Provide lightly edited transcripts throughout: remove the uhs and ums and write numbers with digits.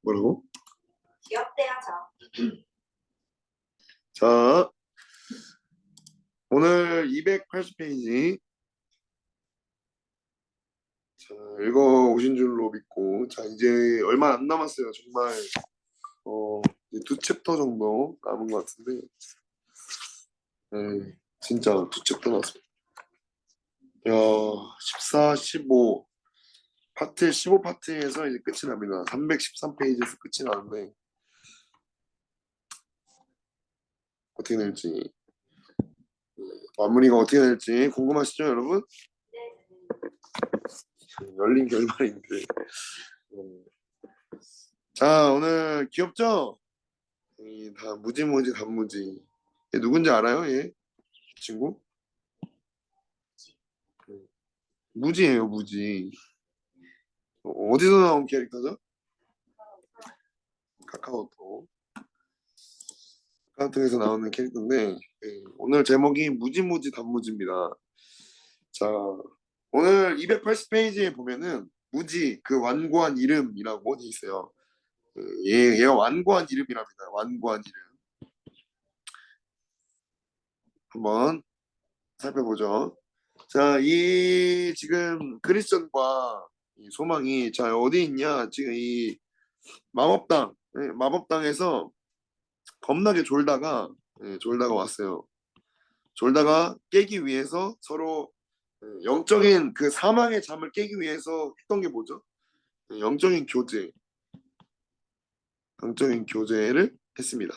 뭐라고? 기억돼야죠. 자, 오늘 280페이지. 자, 읽어 오신 줄로 믿고. 자, 이제 얼마 안 남았어요. 정말 이제 2챕터 정도 남은 것 같은데. 네, 진짜 2챕터 남았습니다. 야, 14, 15 파트 15파트에서 이제 끝이 납니다. 313페이지에서 끝이 나는데 어떻게 될지, 마무리가 어떻게 될지 궁금하시죠, 여러분? 열린 결말인데. 자, 오늘 귀엽죠? 다 무지무지 단무지. 얘 누군지 알아요? 얘 친구? 무지예요, 무지. 어디서 나온 캐릭터죠? 카카오톡. 카카오톡에서 나오는 캐릭터인데, 오늘 제목이 무지무지 단무지입니다. 자, 오늘 280페이지에 보면은 무지, 그 완고한 이름이라고 돼 있어요. 얘가 완고한 이름이랍니다. 완고한 이름. 한번 살펴보죠. 자, 이 지금 크리스천과 이 소망이 자 어디 있냐? 지금 이 마법당, 마법당에서 겁나게 졸다가 왔어요. 졸다가 깨기 위해서 서로 영적인 그 사망의 잠을 깨기 위해서 했던 게 뭐죠? 영적인 교제, 영적인 교제를 했습니다.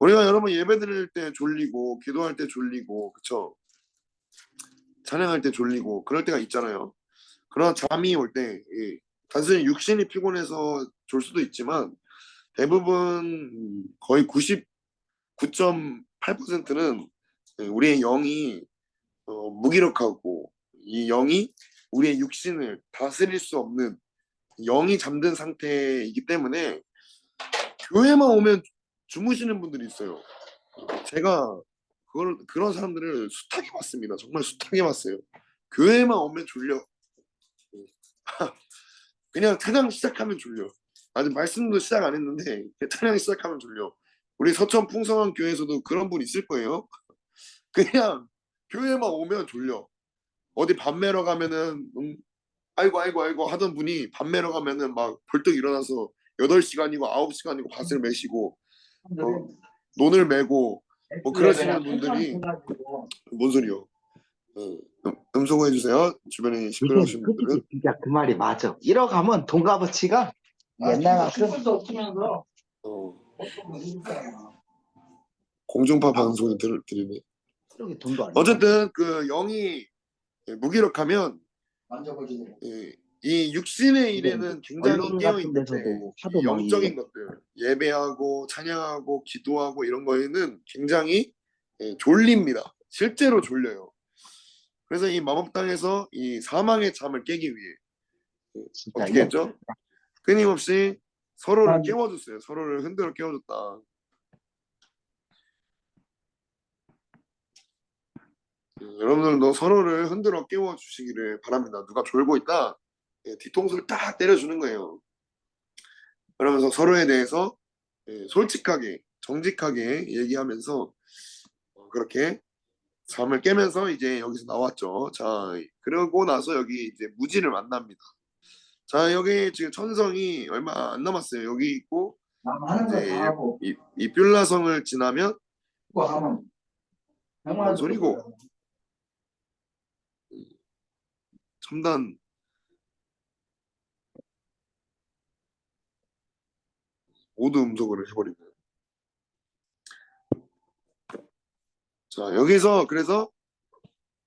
우리가 여러분 예배 드릴 때 졸리고 기도할 때 졸리고 그쵸? 찬양할 때 졸리고 그럴 때가 있잖아요. 그런 잠이 올 때 단순히 육신이 피곤해서 졸 수도 있지만 대부분 거의 99.8%는 우리의 영이 무기력하고 이 영이 우리의 육신을 다스릴 수 없는 영이 잠든 상태이기 때문에 교회만 오면 주무시는 분들이 있어요. 제가 그런 사람들을 숱하게 봤습니다. 정말 숱하게 봤어요. 교회만 오면 졸려. 그냥 찬양 시작하면 졸려. 아직 말씀도 시작 안 했는데 찬양 시작하면 졸려. 우리 서천 풍성한 교회에서도 그런 분 있을 거예요. 그냥 교회만 오면 졸려. 어디 밥 매러 가면은 아이고 아이고 아이고 하던 분이 밥 매러 가면은 막 벌떡 일어나서 8시간이고 9시간이고 밭을 매시고 논을 매고 뭐 그러시는 분들이 뭔 소리요? 음소거 해주세요. 주변에 시끄러우신 분들은. 진짜 그 말이 맞아. 이러가면 돈 값어치가 옛날만큼 공중파 방송이 들리네. 돈도 안 어쨌든 그 영이 무기력하면 이 육신의 일에는 굉장히 언론 깨어 같은 있는데 데서도 하도 영적인 것들 예배하고 찬양하고 기도하고 이런 거에는 굉장히 졸립니다. 실제로 졸려요. 그래서 이 마법당에서 이 사망의 잠을 깨기 위해 어떻게 했죠? 끊임없이 서로를 깨워줬어요. 서로를 흔들어 깨워줬다. 여러분들도 서로를 흔들어 깨워주시기를 바랍니다. 누가 졸고 있다 뒤통수를 딱 때려주는 거예요. 그러면서 서로에 대해서 솔직하게 정직하게 얘기하면서 그렇게 잠을 깨면서 이제 여기서 나왔죠. 자, 그러고 나서 여기 이제 무지를 만납니다. 자, 여기 지금 천성이 얼마 안 남았어요. 여기 있고 이제 이 뷸라성을 지나면 뭔 소리고 첨단 모두 음소거를 해버리는. 자, 여기서 그래서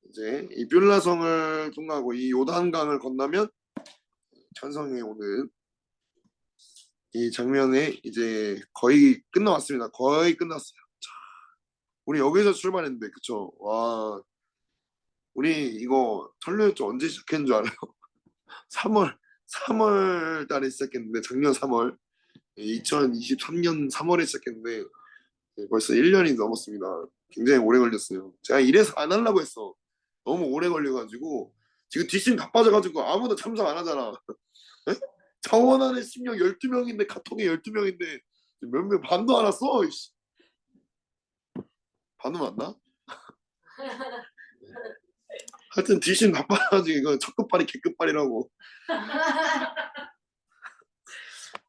이제 이 뷸라성을 통과하고 이 요단강을 건너면 천성에 오는 이 장면에 이제 거의 끝나왔습니다. 거의 끝났어요. 자, 우리 여기서 출발했는데 그쵸? 와, 우리 이거 설레였죠? 언제 시작했는 줄 알아요? 3월 달에 시작했는데 작년 3월 2023년 3월에 시작했는데 벌써 1년이 넘었습니다. 굉장히 오래 걸렸어요. 제가 이래서 안 하려고 했어. 너무 오래 걸려가지고 지금 뒷심 다 빠져가지고 아무도 참석 안 하잖아. 에? 자원 안에 신경 12명인데 카톡에 12명인데 몇 명 반도 안 왔어. 이씨. 반도 맞나? 하여튼 디신 나빠가지고 이거 첫 끝발이 개끝발이라고.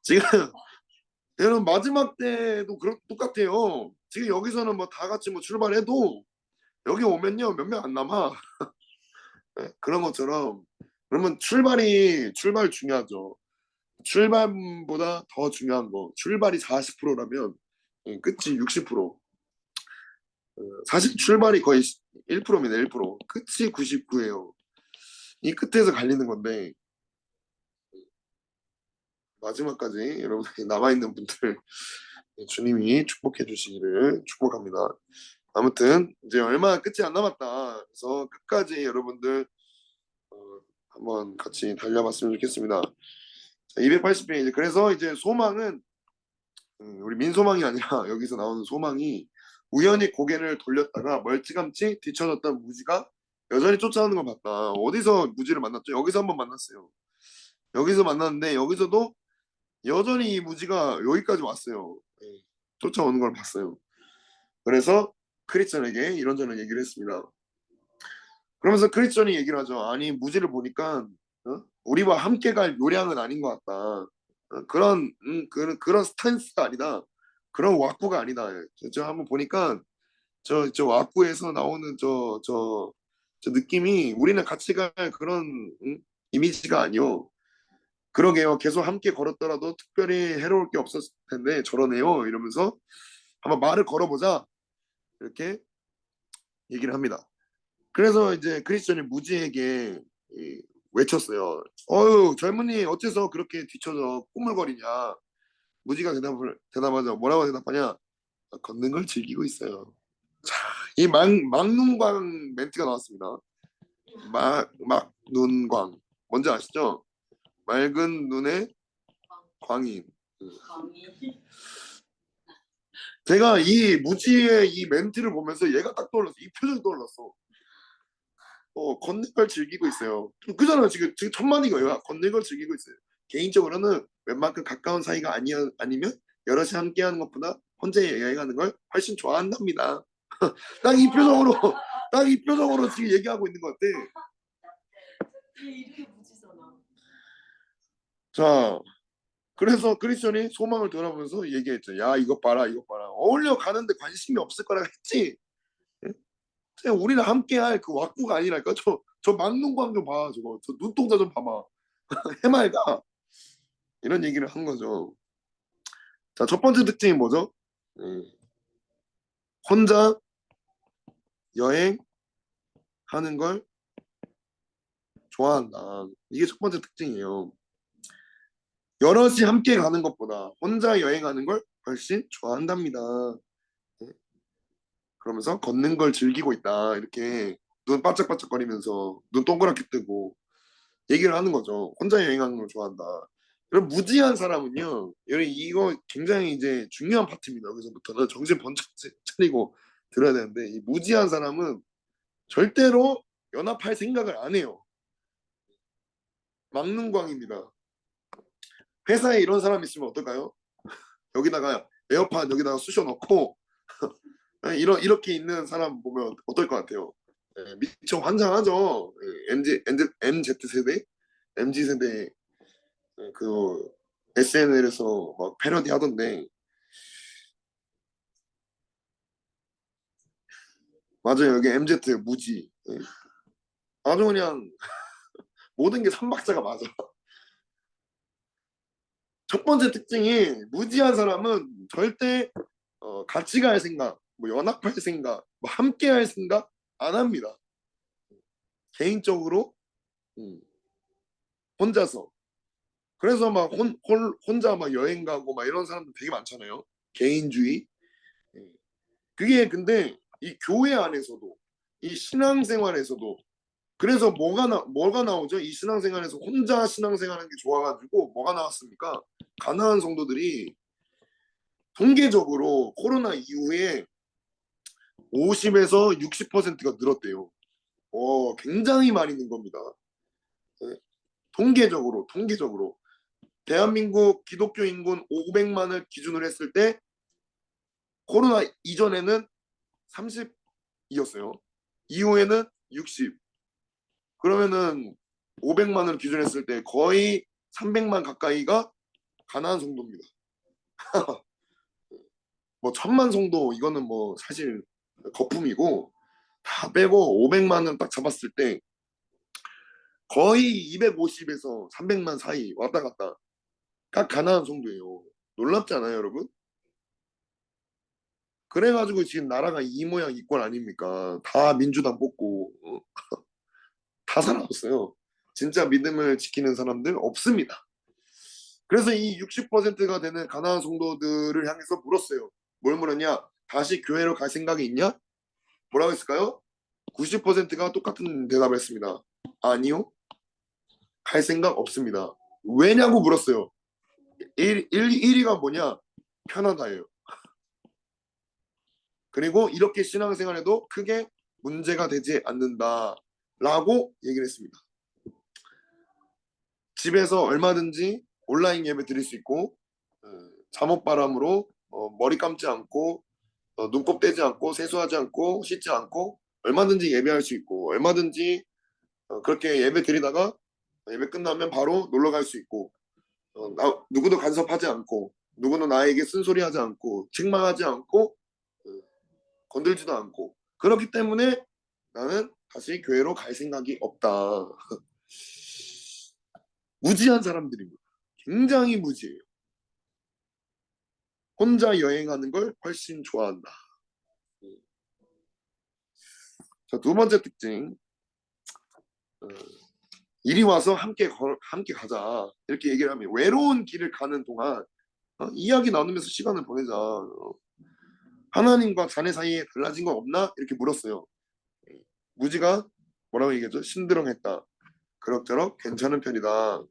지금 여러분 마지막 때도 똑같아요. 지금 여기서는 뭐 다 같이 뭐 출발해도 여기 오면요 몇 명 안 남아. 네, 그런 것처럼 그러면 출발 중요하죠. 출발보다 더 중요한 거 출발이 40%라면 끝이 60%. 사실 출발이 거의 1%입니다. 1%. 끝이 99예요. 이 끝에서 갈리는 건데 마지막까지 여러분들이 남아있는 분들 주님이 축복해 주시기를 축복합니다. 아무튼 이제 얼마 끝이 안 남았다. 그래서 끝까지 여러분들 한번 같이 달려봤으면 좋겠습니다. 280페이지. 그래서 이제 소망은 우리 민소망이 아니라 여기서 나오는 소망이 우연히 고개를 돌렸다가 멀찌감치 뒤쳐졌던 무지가 여전히 쫓아오는 걸 봤다. 어디서 무지를 만났죠? 여기서 한번 만났어요. 여기서 만났는데 여기서도 여전히 이 무지가 여기까지 왔어요. 쫓아오는 걸 봤어요. 그래서 크리스천에게 이런저런 얘기를 했습니다. 그러면서 크리스천이 얘기를 하죠. 아니 무지를 보니까 우리와 함께 갈 요량은 아닌 것 같다. 그런 스탠스가 아니다. 그런 왁구가 아니다. 저 한번 보니까 저 왁구에서 나오는 저 느낌이 우리는 같이 갈 그런 이미지가 아니요. 그러게요. 계속 함께 걸었더라도 특별히 해로울 게 없었을 텐데 저러네요. 이러면서 한번 말을 걸어보자. 이렇게 얘기를 합니다. 그래서 이제 크리스천이 무지에게 외쳤어요. 어유 젊은이 어째서 그렇게 뒤쳐져 꾸물거리냐. 무지가 대답하자. 뭐라고 대답하냐. 걷는 걸 즐기고 있어요. 자, 이 막눈광 멘트가 나왔습니다. 막눈광 뭔지 아시죠? 맑은 눈의 광인. 제가 이 무지의 이 멘트를 보면서 얘가 딱 떠올랐어. 이 표정이 떠올랐어. 걷는 걸 즐기고 있어요. 그잖아요. 지금 천만이 거예요. 걷는 걸 즐기고 있어요. 개인적으로는 웬만큼 가까운 사이가 아니면 여럿이 함께하는 것보다 혼자 여행하는 걸 훨씬 좋아한답니다. 딱 이 표정으로 딱 이 표정으로 지금 얘기하고 있는 것 같아. 이름이 무지잖아. 자, 그래서 크리스천이 소망을 돌아보면서 얘기했죠. 야, 이것 봐라, 이것 봐라. 어울려 가는데 관심이 없을 거라 했지. 그냥 우리랑 함께할 그 왁구가 아니랄까. 저 막눈광 좀 봐. 저 눈동자 좀 봐봐. 해맑아. 이런 얘기를 한 거죠. 자, 첫 번째 특징이 뭐죠? 혼자 여행하는 걸 좋아한다. 이게 첫 번째 특징이에요. 여럿이 함께 가는 것보다 혼자 여행하는 걸 훨씬 좋아한답니다. 그러면서 걷는 걸 즐기고 있다. 이렇게 눈 반짝반짝거리면서 눈 동그랗게 뜨고 얘기를 하는 거죠. 혼자 여행하는 걸 좋아한다. 그럼 무지한 사람은요. 여러분 이거 굉장히 이제 중요한 파트입니다. 여기서부터는 정신 번쩍 차리고 들어야 되는데 이 무지한 사람은 절대로 연합할 생각을 안 해요. 막눈광입니다. 회사에 이런 사람 있으면 어떨까요? 여기다가 에어팟 여기다가 쑤셔 넣고 이렇게 있는 사람 보면 어떨 것 같아요? 미처 환장하죠. MZ 세대, MZ 세대 그 SNL에서 막 패러디 하던데 맞아요. 여기 MZ 무지. 아주 그냥 모든 게 삼박자가 맞아. 첫 번째 특징이 무지한 사람은 절대 같이 갈 생각, 뭐 연합할 생각, 뭐 함께 할 생각 안 합니다. 개인적으로 혼자서. 그래서 막 혼자 막 여행 가고 막 이런 사람들 되게 많잖아요. 개인주의. 예. 그게 근데 이 교회 안에서도 이 신앙생활에서도 그래서 뭐가 나오죠? 이 신앙생활에서 혼자 신앙생활하는 게 좋아가지고 뭐가 나왔습니까? 가나안 성도들이 통계적으로 코로나 이후에 50에서 60%가 늘었대요. 굉장히 많이 는 겁니다. 네. 통계적으로. 대한민국 기독교 인구 500만을 기준으로 했을 때 코로나 이전에는 30이었어요. 이후에는 60. 그러면은 500만을 기준했을 때 거의 300만 가까이가 가난한 정도입니다. 뭐 1000만 정도 이거는 뭐 사실 거품이고 다 빼고 500만은 딱 잡았을 때 거의 250에서 300만 사이 왔다 갔다 딱 가난한 정도예요. 놀랍지 않아요, 여러분? 그래가지고 지금 나라가 이 모양 이 꼴 아닙니까? 다 민주당 뽑고 다 사라졌어요. 진짜 믿음을 지키는 사람들 없습니다. 그래서 이 60%가 되는 가난한 성도들을 향해서 물었어요. 뭘 물었냐? 다시 교회로 갈 생각이 있냐? 뭐라고 했을까요? 90%가 똑같은 대답을 했습니다. 아니요. 갈 생각 없습니다. 왜냐고 물었어요. 1위가 뭐냐? 편하다예요. 그리고 이렇게 신앙생활에도 크게 문제가 되지 않는다라고 얘기를 했습니다. 집에서 얼마든지 온라인 예배 드릴 수 있고 잠옷바람으로 머리 감지 않고 눈곱 떼지 않고 세수하지 않고 씻지 않고 얼마든지 예배할 수 있고 얼마든지 그렇게 예배 드리다가 예배 끝나면 바로 놀러 갈 수 있고 누구도 간섭하지 않고 누구는 나에게 쓴소리하지 않고 책망하지 않고 건들지도 않고 그렇기 때문에 나는 다시 교회로 갈 생각이 없다. 무지한 사람들입니다. 굉장히 무지해요. 혼자 여행하는 걸 훨씬 좋아한다. 자, 두 번째 특징. 이리 와서 함께 가자. 이렇게 얘기를 하면 외로운 길을 가는 동안 이야기 나누면서 시간을 보내자. 하나님과 자네 사이에 달라진 거 없나? 이렇게 물었어요. 무지가 뭐라고 얘기했죠? 신드렁했다. 그럭저럭 괜찮은 편이다.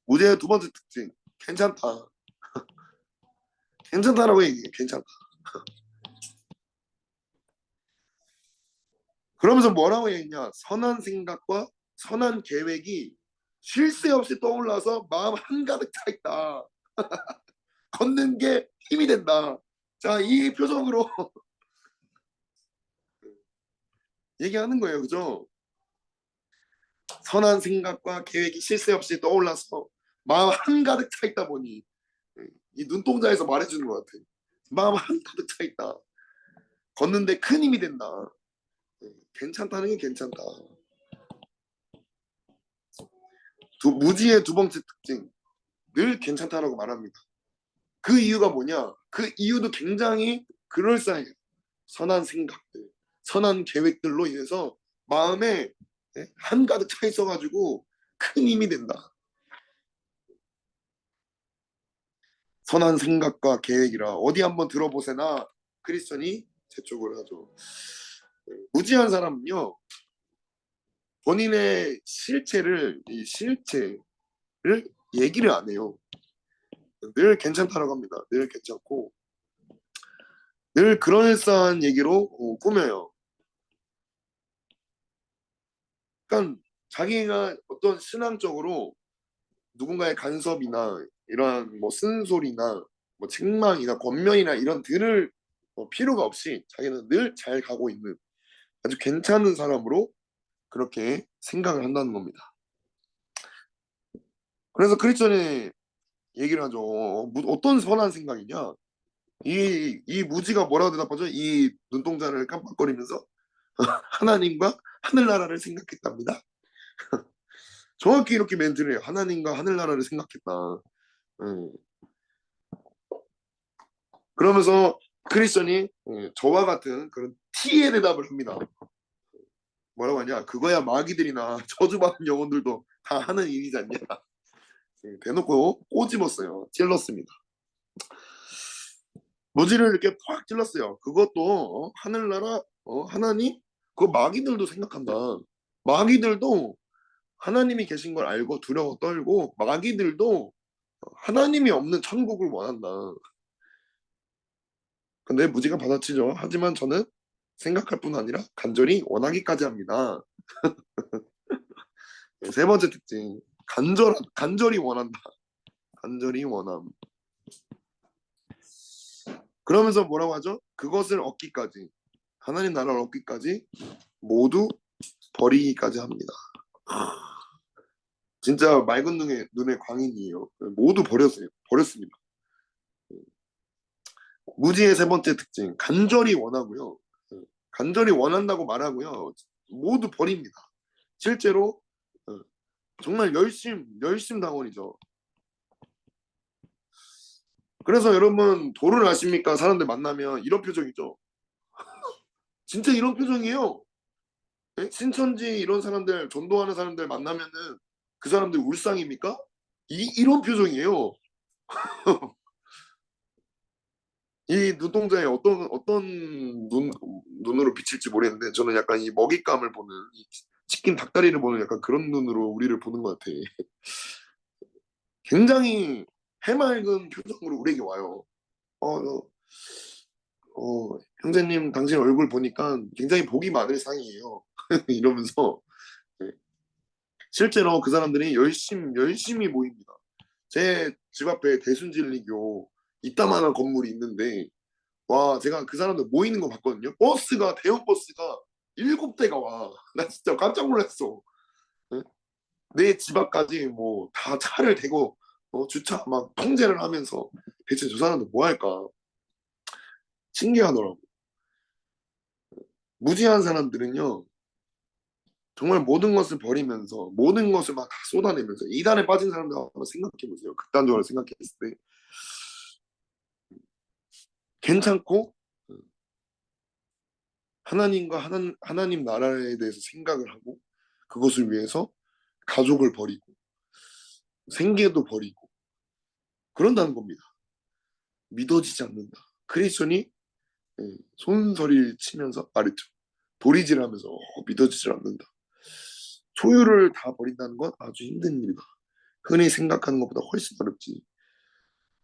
무지의 두 번째 특징. 괜찮다. 괜찮다라고 얘기해. 괜찮다. 그러면서 뭐라고 얘기했냐? 선한 생각과 선한 계획이 쉴 새 없이 떠올라서 마음 한가득 차 있다. 걷는 게 힘이 된다. 자, 이 표정으로 얘기하는 거예요. 그죠? 선한 생각과 계획이 쉴 새 없이 떠올라서 마음 한가득 차 있다 보니 이 눈동자에서 말해주는 것 같아. 마음 한가득 차 있다. 걷는데 큰 힘이 된다. 괜찮다는 게 괜찮다. 무지의 두 번째 특징. 늘 괜찮다라고 말합니다. 그 이유가 뭐냐? 그 이유도 굉장히 그럴싸해요. 선한 생각들, 선한 계획들로 인해서 마음에 한가득 차 있어가지고 큰 힘이 된다. 선한 생각과 계획이라 어디 한번 들어보세나 크리스천이 재촉을 하죠. 무지한 사람은요 본인의 이 실체를 얘기를 안 해요. 늘 괜찮다라고 합니다. 늘 괜찮고 늘 그럴싸한 얘기로 꾸며요. 그러니까 자기가 어떤 신앙적으로 누군가의 간섭이나 이러한 뭐 쓴소리나 뭐 책망이나 권면이나 이런 들을 필요가 없이 자기는 늘 잘 가고 있는 아주 괜찮은 사람으로 그렇게 생각을 한다는 겁니다. 그래서 크리스천이 얘기를 하죠. 어떤 선한 생각이냐? 이 무지가 뭐라고 대답하죠? 이 눈동자를 깜빡거리면서 하나님과 하늘나라를 생각했답니다. 정확히 이렇게 멘트를 해요. 하나님과 하늘나라를 생각했다. 음. 그러면서 크리스천이 저와 같은 그런 T의 대답을 합니다. 뭐라고 하냐? 그거야 마귀들이나 저주받은 영혼들도 다 하는 일이지 않냐? 대놓고 꼬집었어요. 찔렀습니다. 무지를 이렇게 팍 찔렀어요. 그것도 하늘나라 하나님 그거 마귀들도 생각한다. 마귀들도 하나님이 계신 걸 알고 두려워 떨고 마귀들도 하나님이 없는 천국을 원한다. 근데 무지가 받아치죠. 하지만 저는 생각할 뿐 아니라 간절히 원하기까지 합니다. 세 번째 특징 간절히 원한다. 간절히 원함. 그러면서 뭐라고 하죠? 그것을 얻기까지, 하나님 나라를 얻기까지 모두 버리기까지 합니다. 진짜 맑은 눈의 광인이에요. 모두 버렸습니다. 무지의 세 번째 특징, 간절히 원하고요. 간절히 원한다고 말하고요. 모두 버립니다. 실제로 정말 열심당원이죠. 그래서 여러분 도를 아십니까? 사람들 만나면 이런 표정이죠. 진짜 이런 표정이에요. 예? 신천지 이런 사람들, 전도하는 사람들 만나면은 그 사람들 울상입니까? 이런 표정이에요. 이 눈동자에 어떤 눈으로 비칠지 모르겠는데 저는 약간 이 먹잇감을 보는, 이 치킨 닭다리를 보는 약간 그런 눈으로 우리를 보는 것 같아. 굉장히 해맑은 표정으로 우리에게 와요. 어, 형제님 당신 얼굴 보니까 굉장히 복이 많을 상이에요. 이러면서 네. 실제로 그 사람들이 열심히 모입니다. 제 집 앞에 대순진리교 이따만한 건물이 있는데 와 제가 그 사람들 모이는 거 봤거든요. 대형 버스가 7대가 와. 나 진짜 깜짝 놀랐어. 네? 내 집 앞까지 뭐 다 차를 대고 주차 막 통제를 하면서 대체 저 사람들 뭐 할까 신기하더라고. 무지한 사람들은요 정말 모든 것을 버리면서 모든 것을 막 다 쏟아내면서 이단에 빠진 사람들 한번 생각해 보세요. 극단적으로 생각했을 때 괜찮고 하나님과 하나님 나라에 대해서 생각을 하고 그것을 위해서 가족을 버리고 생계도 버리고 그런다는 겁니다. 믿어지지 않는다. 크리스천이 손서리를 치면서 말했죠. 도리질하면서 믿어지지 않는다. 소유를 다 버린다는 건 아주 힘든 일이다. 흔히 생각하는 것보다 훨씬 어렵지.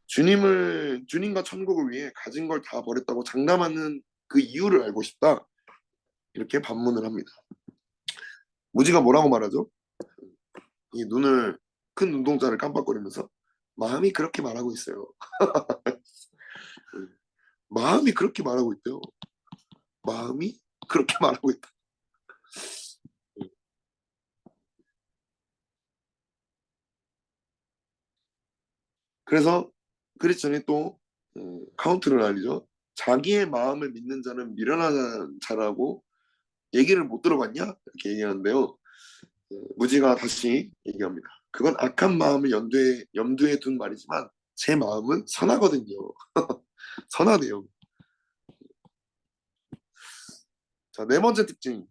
주님과 천국을 위해 가진 걸 다 버렸다고 장담하는 그 이유를 알고 싶다. 이렇게 반문을 합니다. 무지가 뭐라고 말하죠? 이 큰 눈동자를 깜빡거리면서 마음이 그렇게 말하고 있어요. 마음이 그렇게 말하고 있대요. 마음이 그렇게 말하고 있다. 그래서 크리스천이 또 카운트를 날리죠. 자기의 마음을 믿는 자는 미련한 자라고 얘기를 못 들어봤냐? 이렇게 얘기하는데요. 무지가 다시 얘기합니다. 그건 악한 마음을 염두에 둔 말이지만 제 마음은 선하거든요. 선하대요. 자, 네 번째 특징.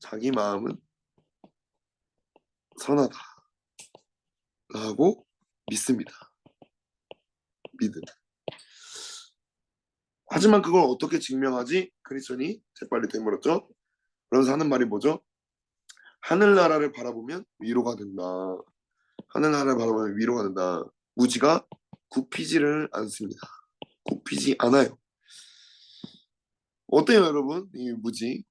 자기 마음은 선하다라고 믿습니다. 믿음. 하지만 그걸 어떻게 증명하지? 크리스천이 재빨리 되물었죠. 그러면서 하는 말이 뭐죠? 하늘나라를 바라보면 위로가 된다. 하늘나라를 바라보면 위로가 된다. 무지가 굽히지를 않습니다. 굽히지 않아요. 어때요, 여러분? 이 무지.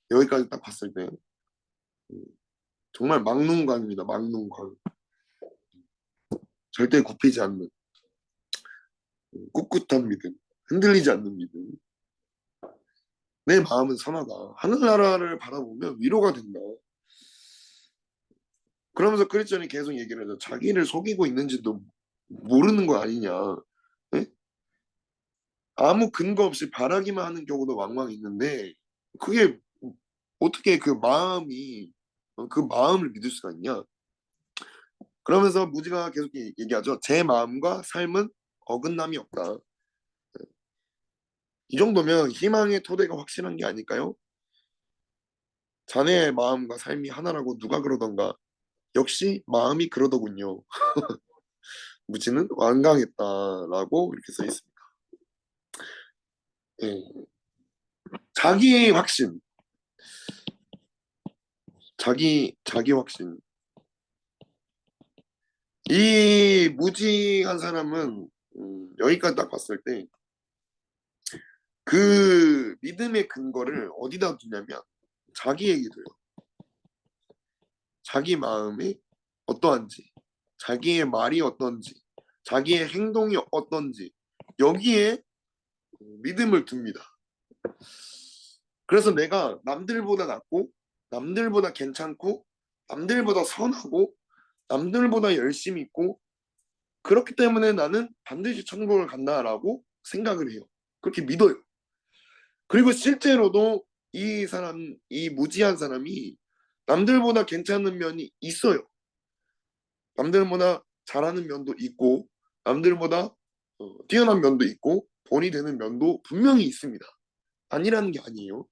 여기까지 딱 봤을 때 정말 막눈광입니다. 막눈광. 절대 굽히지 않는 꿋꿋한 믿음. 흔들리지 않는 믿음. 내 마음은 선하다. 하늘나라를 바라보면 위로가 된다. 그러면서 크리스천이 계속 얘기를 하죠. 자기를 속이고 있는지도 모르는 거 아니냐. 예? 아무 근거 없이 바라기만 하는 경우도 왕왕 있는데 그게 어떻게 그 마음을 믿을 수가 있냐. 그러면서 무지가 계속 얘기하죠. 제 마음과 삶은 어긋남이 없다. 이 정도면 희망의 토대가 확실한 게 아닐까요? 자네의 마음과 삶이 하나라고 누가 그러던가. 역시 마음이 그러더군요. 무지는 완강했다라고 이렇게 써 있습니다. 예. 자기 확신, 자기 확신. 이 무지한 사람은 여기까지 딱 봤을 때 그 믿음의 근거를 어디다 두냐면 자기에게 둬요. 자기 마음에 어떠한지, 자기의 말이 어떤지, 자기의 행동이 어떤지 여기에 믿음을 둡니다. 그래서 내가 남들보다 낫고 남들보다 괜찮고 남들보다 선하고 남들보다 열심히 있고 그렇기 때문에 나는 반드시 천국을 간다라고 생각을 해요. 그렇게 믿어요. 그리고 실제로도 이 사람, 이 무지한 사람이 남들보다 괜찮은 면이 있어요. 남들보다 잘하는 면도 있고 남들보다 뛰어난 면도 있고 본이 되는 면도 분명히 있습니다. 아니라는 게 아니에요.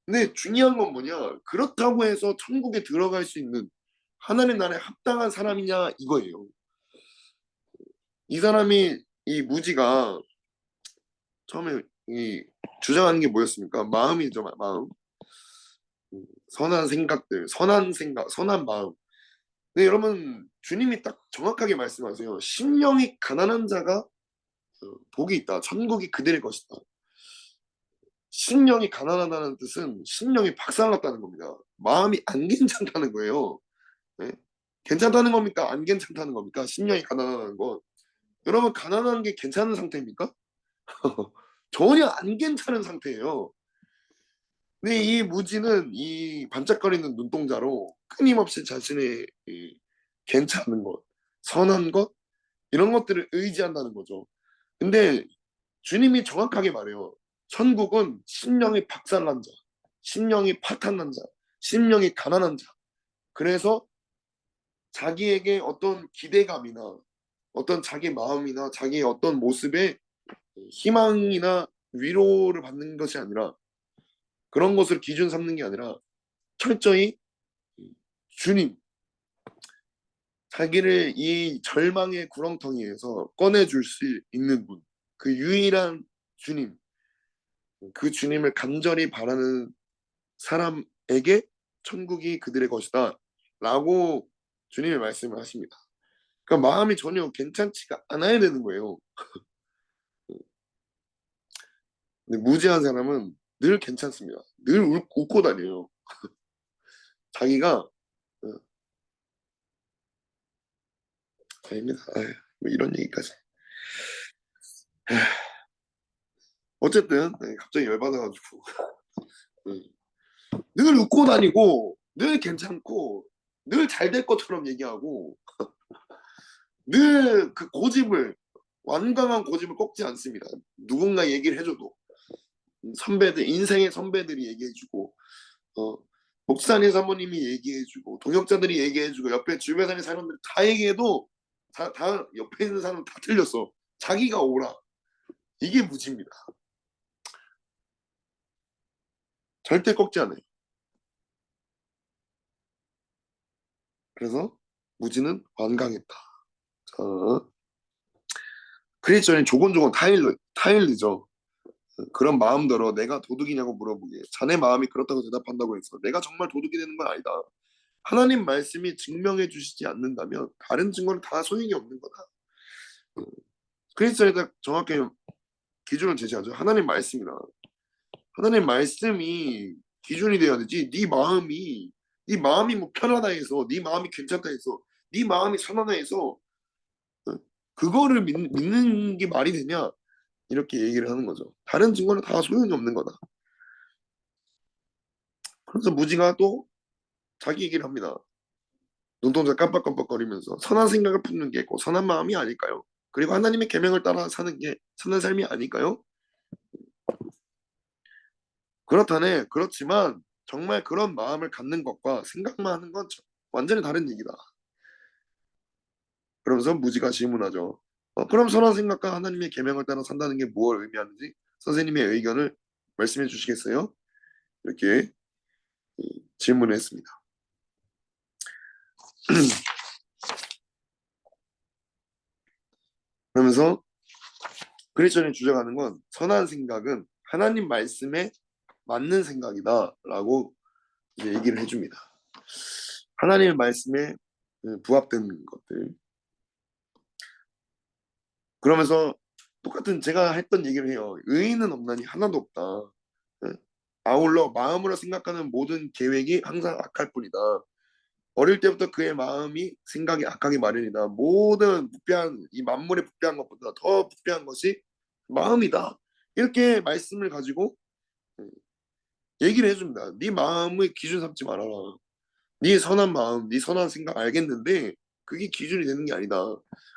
근데 중요한 건 뭐냐? 그렇다고 해서 천국에 들어갈 수 있는 하나님 나라에 합당한 사람이냐 이거예요. 이 사람이 이 무지가 처음에 이 주장하는 게 뭐였습니까? 마음이죠, 마음. 선한 생각들, 선한 생각, 선한 마음. 근데 여러분 주님이 딱 정확하게 말씀하세요. 심령이 가난한 자가 복이 있다. 천국이 그들의 것이다. 심령이 가난하다는 뜻은 심령이 박살났다는 겁니다. 마음이 안 괜찮다는 거예요. 네? 괜찮다는 겁니까? 안 괜찮다는 겁니까? 심령이 가난하다는 건. 여러분 가난한 게 괜찮은 상태입니까? 전혀 안 괜찮은 상태예요. 근데 이 무지는 이 반짝거리는 눈동자로 끊임없이 자신의 이 괜찮은 것, 선한 것 이런 것들을 의지한다는 거죠. 근데 주님이 정확하게 말해요. 천국은 심령이 박살난 자, 심령이 파탄난 자, 심령이 가난한 자. 그래서 자기에게 어떤 기대감이나 어떤 자기 마음이나 자기의 어떤 모습에 희망이나 위로를 받는 것이 아니라 그런 것을 기준 삼는 게 아니라 철저히 주님, 자기를 이 절망의 구렁텅이에서 꺼내줄 수 있는 분, 그 유일한 주님, 그 주님을 간절히 바라는 사람에게 천국이 그들의 것이다 라고 주님의 말씀을 하십니다. 그러니까 마음이 전혀 괜찮지가 않아야 되는 거예요. 근데 무지한 사람은 늘 괜찮습니다. 늘 웃고 다녀요. 자기가 아닙니다. 아유, 뭐 이런 얘기까지. 어쨌든 갑자기 열받아가지고 음, 늘 웃고 다니고 늘 괜찮고 늘 잘 될 것처럼 얘기하고 늘 그 고집을 완강한 고집을 꺾지 않습니다. 누군가 얘기를 해줘도 선배들 인생의 선배들이 얘기해주고 어, 목사님 사모님이 얘기해주고 동역자들이 얘기해주고 옆에 주변에 사는 사람들 다 얘기해도 다 옆에 있는 사람 다 틀렸어. 자기가 오라. 이게 무지입니다. 절대 꺾지 않아요. 그래서 무지는 완강했다. 크리스천이 조곤조곤 타일르죠. 그런 마음대로 내가 도둑이냐고 물어보기에 자네 마음이 그렇다고 대답한다고 해서 내가 정말 도둑이 되는 건 아니다. 하나님 말씀이 증명해 주시지 않는다면 다른 증거는 다 소용이 없는 거다. 크리스천에다 정확히 기준을 제시하죠. 하나님 말씀이다. 하나님 말씀이 기준이 돼야 되지. 네 마음이 뭐 편하다 해서 네 마음이 괜찮다 해서 네 마음이 선하다 해서 그거를 믿는 게 말이 되냐? 이렇게 얘기를 하는 거죠. 다른 증거는 다 소용이 없는 거다. 그래서 무지가 또 자기 얘기를 합니다. 눈동자 깜빡깜빡거리면서 선한 생각을 품는 게 꼭 선한 마음이 아닐까요? 그리고 하나님의 계명을 따라 사는 게 선한 삶이 아닐까요? 그렇다네. 그렇지만 정말 그런 마음을 갖는 것과 생각만 하는 건 완전히 다른 얘기다. 그러면서 무지가 질문하죠. 그럼 선한 생각과 하나님의 계명을 따라 산다는 게 무엇을 의미하는지 선생님의 의견을 말씀해 주시겠어요? 이렇게 질문을 했습니다. 그러면서 크리스천이 주장하는 건 선한 생각은 하나님 말씀에 맞는 생각이다 라고 이제 얘기를 해줍니다. 하나님의 말씀에 부합되는 것들. 그러면서 똑같은 제가 했던 얘기를 해요. 의인은 없나니 하나도 없다. 아울러 마음으로 생각하는 모든 계획이 항상 악할 뿐이다. 어릴 때부터 그의 마음이 생각이 악하기 마련이다. 모든 부패한 이 만물의 부패한 것보다 더 부패한 것이 마음이다. 이렇게 말씀을 가지고 얘기를 해줍니다. 네 마음을 기준 삼지 말아라. 네 선한 마음, 네 선한 생각 알겠는데 그게 기준이 되는 게 아니다.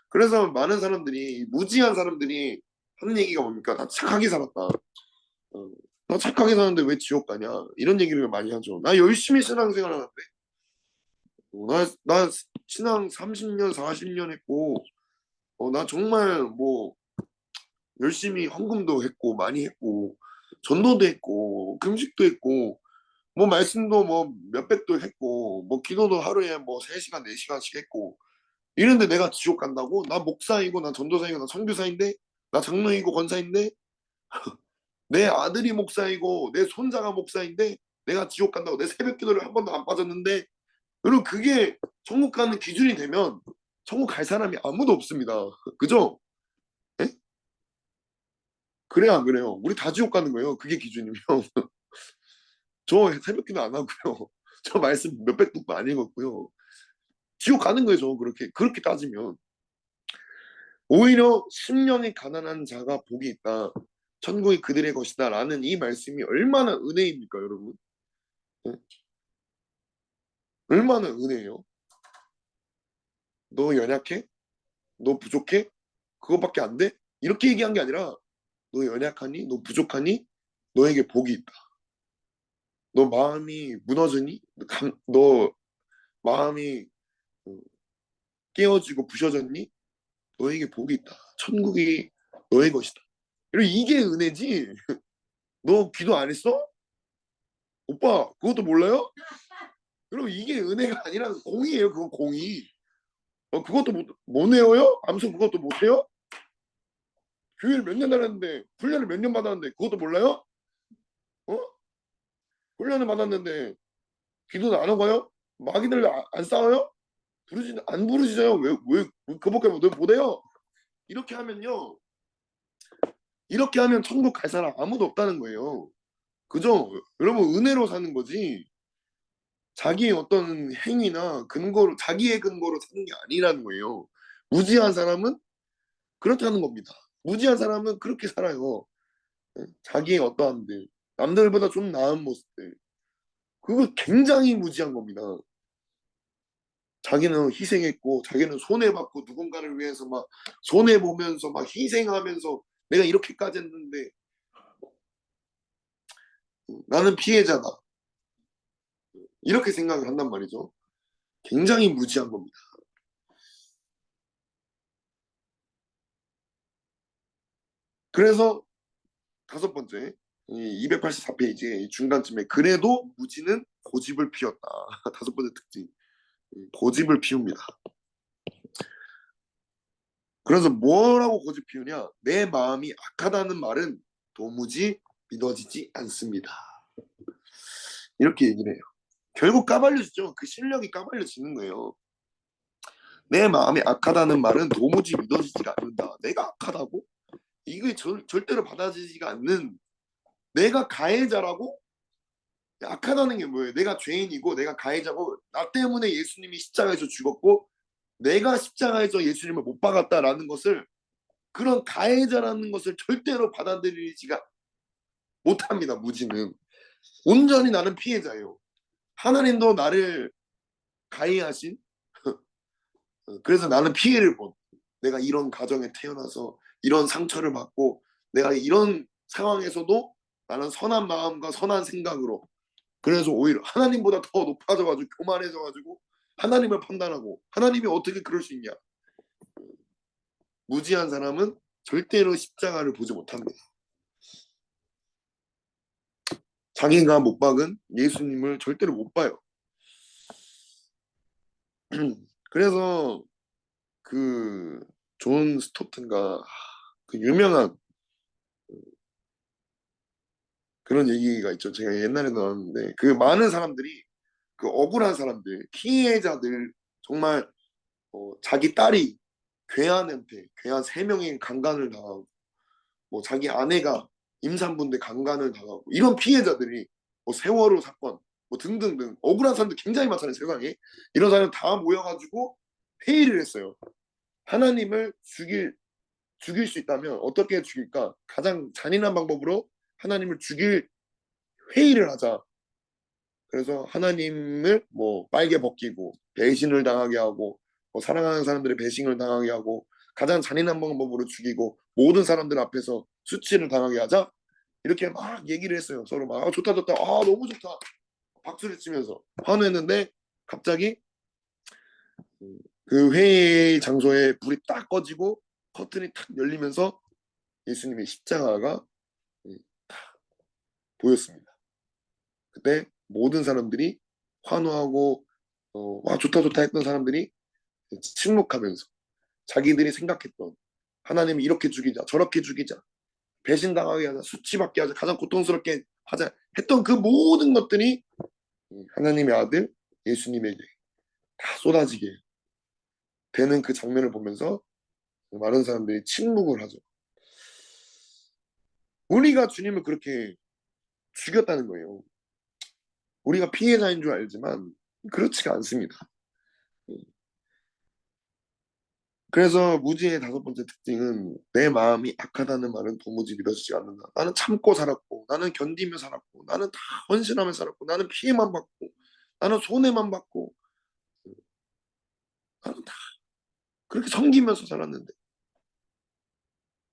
그래서 많은 사람들이 무지한 사람들이 하는 얘기가 뭡니까? 나 착하게 살았다. 나 착하게 사는데 왜 지옥 가냐? 이런 얘기를 많이 하죠. 나 열심히 신앙생활 하는데 나 신앙 30년, 40년 했고 나 정말 뭐 열심히 헌금도 했고 많이 했고 전도도 했고 금식도 했고 뭐 말씀도 뭐 몇백도 했고 뭐 기도도 하루에 뭐 3시간 4시간씩 했고 이런데 내가 지옥 간다고? 나 목사이고 나 전도사이고 나 선교사인데 나 장로이고 권사인데 내 아들이 목사이고 내 손자가 목사인데 내가 지옥 간다고 내 새벽 기도를 한 번도 안 빠졌는데 여러분 그게 천국 가는 기준이 되면 천국 갈 사람이 아무도 없습니다. 그죠? 예? 그래요 안 그래요? 우리 다 지옥 가는 거예요. 그게 기준이면. 저 새벽 기도 안 하고요. 저 말씀 몇백 북도 안 읽었고요. 지옥 가는 거예요. 저 그렇게 따지면. 오히려 심령이 가난한 자가 복이 있다. 천국이 그들의 것이다. 라는 이 말씀이 얼마나 은혜입니까, 여러분? 예? 얼마나 은혜예요? 너 연약해? 너 부족해? 그거밖에 안 돼? 이렇게 얘기한 게 아니라 너 연약하니? 너 부족하니? 너에게 복이 있다. 너 마음이 무너지니? 너 마음이 어, 깨어지고 부셔졌니? 너에게 복이 있다. 천국이 너의 것이다. 이런 이게 은혜지. 너 기도 안 했어? 오빠 그것도 몰라요? 여러분 이게 은혜가 아니라 공이에요. 그건 공이. 그것도 못 외워요? 암송 그것도 못해요? 교회를 몇 년 다녔는데 훈련을 몇 년 받았는데 그것도 몰라요? 어? 훈련을 받았는데 기도도 안 하고요? 마귀들 안 싸워요? 안 부르시죠? 왜 그밖에 못해요? 이렇게 하면요. 이렇게 하면 천국 갈 사람 아무도 없다는 거예요. 그죠? 여러분 은혜로 사는 거지 자기의 어떤 행위나 근거로 자기의 근거로 사는 게 아니라는 거예요. 무지한 사람은 그렇다는 겁니다. 무지한 사람은 그렇게 살아요. 자기의 어떠함들 남들보다 좀 나은 모습들 그거 굉장히 무지한 겁니다. 자기는 희생했고 자기는 손해받고 누군가를 위해서 막 손해보면서 막 희생하면서 내가 이렇게까지 했는데 나는 피해자다. 이렇게 생각을 한단 말이죠. 굉장히 무지한 겁니다. 그래서 다섯 번째, 이 284페이지의 중간쯤에 그래도 무지는 고집을 피웠다. 다섯 번째 특징, 고집을 피웁니다. 그래서 뭐라고 고집 피우냐? 내 마음이 악하다는 말은 도무지 믿어지지 않습니다. 이렇게 얘기를 해요. 결국 까발려지죠. 그 실력이 까발려지는 거예요. 내 마음이 악하다는 말은 도무지 믿어지지가 않는다. 내가 악하다고? 이게 절대로 받아들이지가 않는 내가 가해자라고? 악하다는 게 뭐예요? 내가 죄인이고 내가 가해자고 나 때문에 예수님이 십자가에서 죽었고 내가 십자가에서 예수님을 못 박았다라는 것을 그런 가해자라는 것을 절대로 받아들이지가 못합니다. 무지는. 온전히 나는 피해자예요. 하나님도 나를 가해하신 그래서 나는 피해를 본 내가 이런 가정에 태어나서 이런 상처를 받고 내가 이런 상황에서도 나는 선한 마음과 선한 생각으로 그래서 오히려 하나님보다 더 높아져가지고 교만해져가지고 하나님을 판단하고 하나님이 어떻게 그럴 수 있냐. 무지한 사람은 절대로 십자가를 보지 못합니다. 자기가 못 박은 예수님을 절대로 못 봐요. 그래서 그 존 스토튼가 그 유명한 그런 얘기가 있죠. 제가 옛날에 나왔는데 그 많은 사람들이 그 억울한 사람들 피해자들 정말 자기 딸이 괴한 3명의 강간을 당하고 뭐 자기 아내가 임산부인데 강간을 당하고 이런 피해자들이 뭐 세월호 사건 뭐 등등등 억울한 사람들 굉장히 많잖아요 세상에. 이런 사람 다 모여가지고 회의를 했어요. 하나님을 죽일 수 있다면 어떻게 죽일까? 가장 잔인한 방법으로 하나님을 죽일 회의를 하자. 그래서 하나님을 뭐 빨개 벗기고 배신을 당하게 하고 뭐 사랑하는 사람들의 배신을 당하게 하고 가장 잔인한 방법으로 죽이고 모든 사람들 앞에서 수치를 당하게 하자. 이렇게 막 얘기를 했어요. 서로 막 좋다 좋다 너무 좋다 박수를 치면서 환호했는데 갑자기 그 회의 장소에 불이 딱 꺼지고 커튼이 탁 열리면서 예수님의 십자가가 보였습니다. 그때 모든 사람들이 환호하고 와 좋다 좋다 했던 사람들이 침묵하면서 자기들이 생각했던 하나님이 이렇게 죽이자 저렇게 죽이자 배신당하게 하자 수치받게 하자 가장 고통스럽게 하자 했던 그 모든 것들이 하나님의 아들 예수님에게 다 쏟아지게 되는 그 장면을 보면서 많은 사람들이 침묵을 하죠. 우리가 주님을 그렇게 죽였다는 거예요. 우리가 피해자인 줄 알지만 그렇지가 않습니다. 그래서 무지의 다섯 번째 특징은 내 마음이 악하다는 말은 도무지 믿어지지 않는다. 나는 참고 살았고 나는 견디며 살았고 나는 다 헌신하며 살았고 나는 피해만 받고 나는 손해만 받고 나는 다 그렇게 섬기면서 살았는데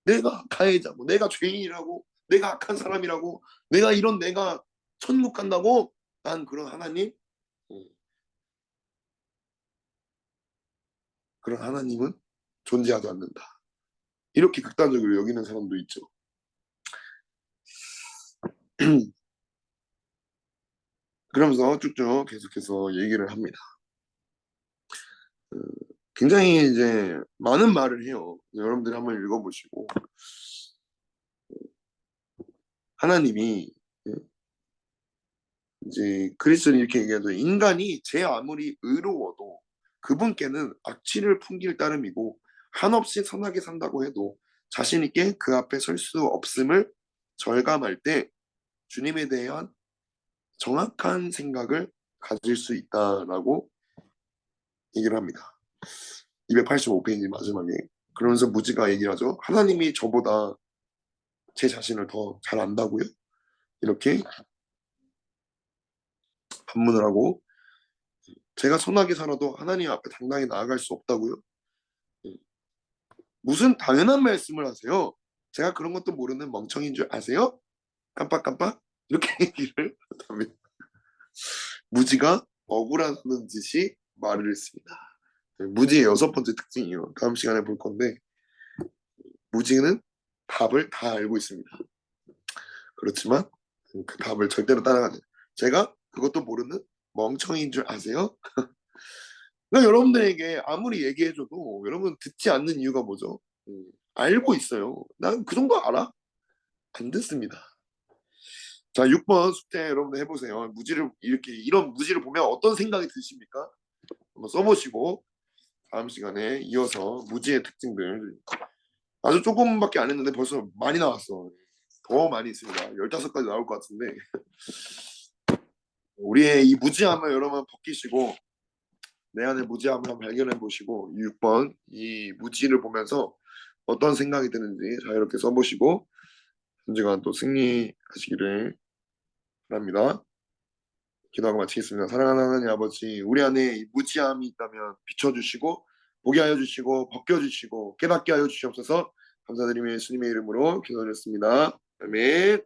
내가 가해자고 내가 죄인이라고 내가 악한 사람이라고 내가 이런 내가 천국 간다고 난 그런 하나님 그런 하나님은 존재하지 않는다. 이렇게 극단적으로 여기는 사람도 있죠. 그러면서 쭉쭉 계속해서 얘기를 합니다. 굉장히 이제 많은 말을 해요. 여러분들이 한번 읽어보시고 하나님이 이제 그리스도는 이렇게 얘기하죠. 인간이 제 아무리 의로워도 그분께는 악취를 풍길 따름이고 한없이 선하게 산다고 해도 자신 있게 그 앞에 설 수 없음을 절감할 때 주님에 대한 정확한 생각을 가질 수 있다라고 얘기를 합니다. 285페이지 마지막에. 그러면서 무지가 얘기를 하죠. 하나님이 저보다 제 자신을 더 잘 안다고요? 이렇게 반문을 하고 제가 선하게 살아도 하나님 앞에 당당히 나아갈 수 없다고요? 무슨 당연한 말씀을 하세요? 제가 그런 것도 모르는 멍청인 줄 아세요? 깜빡깜빡 이렇게 얘기를 합니다. 무지가 억울하다는 듯이 말을 했습니다. 무지의 여섯 번째 특징이에요. 다음 시간에 볼 건데 무지는 답을 다 알고 있습니다. 그렇지만 그 답을 절대로 따라가지. 제가 그것도 모르는 멍청인 줄 아세요? 그러니까 여러분들에게 아무리 얘기해줘도 여러분 듣지 않는 이유가 뭐죠? 알고 있어요. 난 그 정도 알아? 안 듣습니다. 자, 6번 숙제 여러분들 해보세요. 무지를 이렇게 이런 무지를 보면 어떤 생각이 드십니까? 한번 써보시고 다음 시간에 이어서 무지의 특징들 아주 조금밖에 안 했는데 벌써 많이 나왔어. 더 많이 있습니다. 15가지 나올 것 같은데 우리의 이 무지함을 여러분 벗기시고 내 안에 무지함을 한번 발견해 보시고 6번 이 무지를 보면서 어떤 생각이 드는지 자유롭게 써보시고 현재가 또 승리하시기를 바랍니다. 기도하고 마치겠습니다. 사랑하는 하나님 아버지 우리 안에 이 무지함이 있다면 비춰주시고 보게 하여 주시고 벗겨주시고 깨닫게 하여 주시옵소서. 감사드리며 예수님의 이름으로 기도드렸습니다. 아멘.